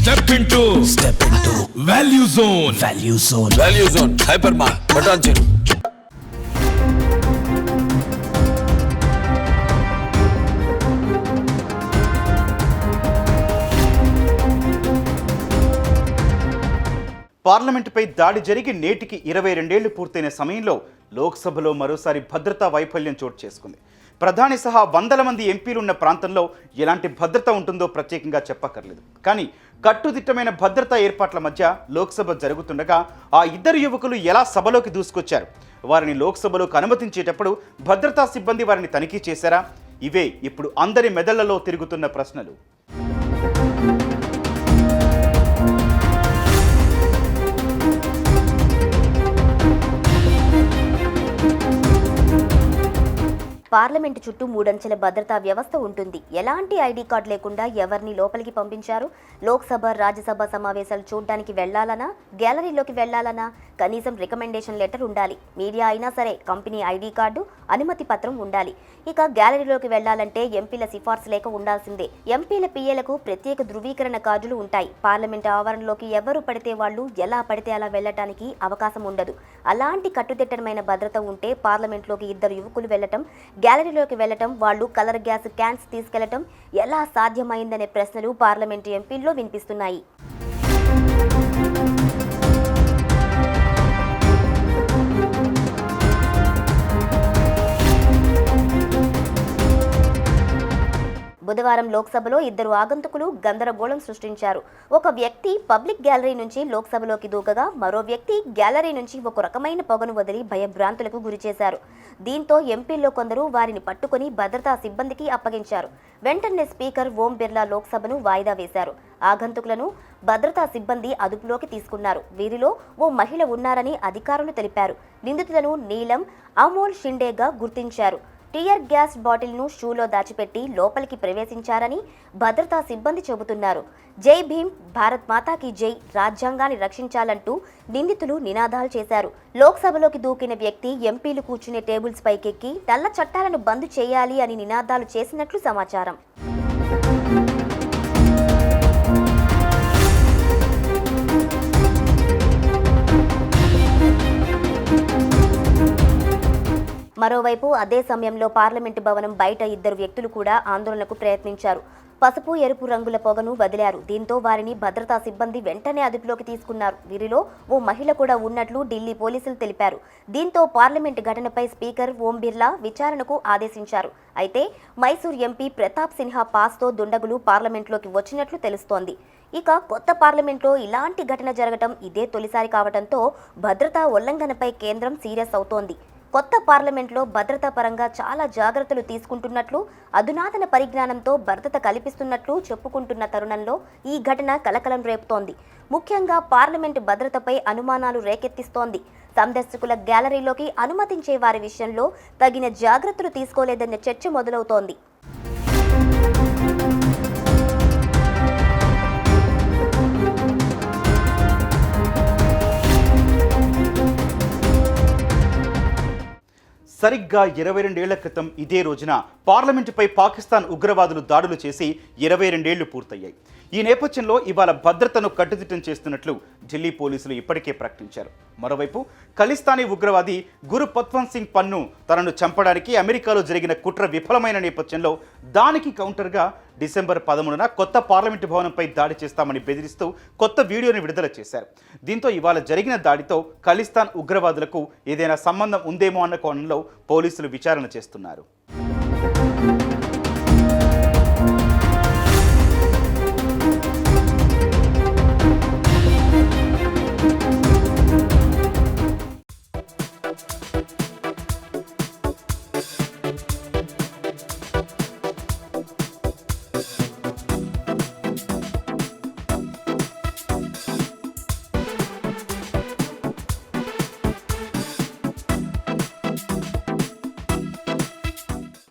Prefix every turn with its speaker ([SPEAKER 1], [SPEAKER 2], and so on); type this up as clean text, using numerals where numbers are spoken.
[SPEAKER 1] Step into
[SPEAKER 2] Value Zone.
[SPEAKER 1] Value Zone. Hypermart. Button cheru.
[SPEAKER 3] పార్లమెంటుపై దాడి జరిగి నేటికి 22 ఏళ్లు పూర్తయిన సమయంలో లోక్సభలో మరోసారి భద్రతా వైఫల్యం చోటు చేసుకుంది. ప్రధాని సహా వందల మంది ఎంపీలు ఉన్న ప్రాంతంలో ఎలాంటి భద్రత ఉంటుందో ప్రత్యేకంగా చెప్పక్కర్లేదు. కానీ కట్టుదిట్టమైన భద్రతా ఏర్పాట్ల మధ్య లోక్సభ జరుగుతుండగా ఆ ఇద్దరు యువకులు ఎలా సభలోకి దూసుకొచ్చారు? వారిని లోక్సభలోకి అనుమతించేటప్పుడు భద్రతా సిబ్బంది వారిని తనిఖీ చేశారా? ఇవే ఇప్పుడు అందరి మెదళ్లలో తిరుగుతున్న ప్రశ్నలు.
[SPEAKER 4] పార్లమెంటు చుట్టూ 3 అంచెల భద్రతా వ్యవస్థ ఉంటుంది. ఎలాంటి ఐడి కార్డు లేకుండా ఎవరిని లోపలికి పంపించారు? లోక్సభ, రాజ్యసభ సమావేశాలు చూడడానికి వెళ్లాలనా, గ్యాలరీలోకి వెళ్లాలనా కనీసం రికమెండేషన్ లెటర్ ఉండాలి. మీడియా అయినా సరే కంపెనీ ఐడి కార్డు, అనుమతి పత్రం ఉండాలి. ఇక గ్యాలరీలోకి వెళ్లాలంటే ఎంపీల సిఫార్సు లేక ఉండాల్సిందే. ఎంపీల పిఏలకు ప్రత్యేక ధృవీకరణ కార్డులు ఉంటాయి. పార్లమెంటు ఆవరణలోకి ఎవరు పడితే వాళ్ళు ఎలా పడితే అలా వెళ్లటానికి అవకాశం ఉండదు. అలాంటి కట్టుదిట్టమైన భద్రత ఉంటే పార్లమెంట్లోకి ఇద్దరు యువకులు వెళ్లటం, గ్యాలరీలోకి వెళ్లటం, వాళ్ళు కలర్ గ్యాస్ క్యాన్స్ తీసుకెళ్లటం ఎలా సాధ్యమైందనే ప్రశ్నలు పార్లమెంటు ఎంపీల్లో వినిపిస్తున్నాయి. బుధవారం లోక్సభలో ఇద్దరు ఆగంతుకులు గందరగోళం సృష్టించారు. ఒక వ్యక్తి పబ్లిక్ గ్యాలరీ నుంచి లోక్సభలోకి దూకగా మరో వ్యక్తి గ్యాలరీ నుంచి ఒక రకమైన పొగను వదిలి భయభ్రాంతులకు గురిచేశారు. దీంతో ఎంపీల్లో కొందరు వారిని పట్టుకుని భద్రతా సిబ్బందికి అప్పగించారు. వెంటనే స్పీకర్ ఓం బిర్లా లోక్సభను వాయిదా వేశారు. ఆగంతుకులను భద్రతా సిబ్బంది అదుపులోకి తీసుకున్నారు. వీరిలో ఓ మహిళ ఉన్నారని అధికారులు తెలిపారు. నిందితులను నీలం, అమోల్ షిండేగా గుర్తించారు. టియర్ గ్యాస్ బాటిల్ను షూలో దాచిపెట్టి లోపలికి ప్రవేశించారని భద్రతా సిబ్బంది చెబుతున్నారు. జై భీమ్, భారత్ మాతాకి జై, రాజ్యాంగాన్ని రక్షించాలంటూ నిందితులు నినాదాలు చేశారు. లోక్సభలోకి దూకిన వ్యక్తి ఎంపీలు కూర్చునే టేబుల్స్ పైకెక్కి నల్ల చట్టాలను బంద్ చేయాలి అని నినాదాలు చేసినట్లు సమాచారం. మరోవైపు అదే సమయంలో పార్లమెంటు భవనం బయట ఇద్దరు వ్యక్తులు కూడా ఆందోళనకు ప్రయత్నించారు. పసుపు, ఎరుపు రంగుల పొగను వదిలారు. దీంతో వారిని భద్రతా సిబ్బంది వెంటనే అదుపులోకి తీసుకున్నారు. వీరిలో ఓ మహిళ కూడా ఉన్నట్లు ఢిల్లీ పోలీసులు తెలిపారు. దీంతో పార్లమెంటు ఘటనపై స్పీకర్ ఓం బిర్లా విచారణకు ఆదేశించారు. అయితే మైసూర్ ఎంపీ ప్రతాప్ సిన్హా పాస్తో దుండగులు పార్లమెంట్లోకి వచ్చినట్లు తెలుస్తోంది. ఇక కొత్త పార్లమెంట్లో ఇలాంటి ఘటన జరగటం ఇదే తొలిసారి కావడంతో భద్రతా ఉల్లంఘనపై కేంద్రం సీరియస్ అవుతోంది. కొత్త పార్లమెంట్లో భద్రతా పరంగా చాలా జాగ్రత్తలు తీసుకుంటున్నట్లు, అధునాతన పరిజ్ఞానంతో భద్రత కల్పిస్తున్నట్లు చెప్పుకుంటున్న తరుణంలో ఈ ఘటన కలకలం రేపుతోంది. ముఖ్యంగా పార్లమెంటు భద్రతపై అనుమానాలు రేకెత్తిస్తోంది. సందర్శకుల గ్యాలరీలోకి అనుమతించే వారి విషయంలో తగిన జాగ్రత్తలు తీసుకోలేదన్న చర్చ మొదలవుతోంది.
[SPEAKER 3] సరిగ్గా 22 ఏళ్ల క్రితం ఇదే రోజున పార్లమెంటుపై పాకిస్తాన్ ఉగ్రవాదులు దాడులు చేసి 22 ఏళ్లు పూర్తయ్యాయి. ఈ నేపథ్యంలో ఇవాళ భద్రతను కట్టుదిట్టం చేస్తున్నట్లు ఢిల్లీ పోలీసులు ఇప్పటికే ప్రకటించారు. మరోవైపు ఖలిస్తానీ ఉగ్రవాది గురు పత్వంత్ సింగ్ పన్ను తనను చంపడానికి అమెరికాలో జరిగిన కుట్ర విఫలమైన నేపథ్యంలో దానికి కౌంటర్గా డిసెంబర్ 13న కొత్త పార్లమెంటు భవనంపై దాడి చేస్తామని బెదిరిస్తూ కొత్త వీడియోని విడుదల చేశారు. దీంతో ఇవాళ జరిగిన దాడితో ఖలిస్తాన్ ఉగ్రవాదులకు ఏదైనా సంబంధం ఉందేమో అన్న కోణంలో పోలీసులు విచారణ చేస్తున్నారు.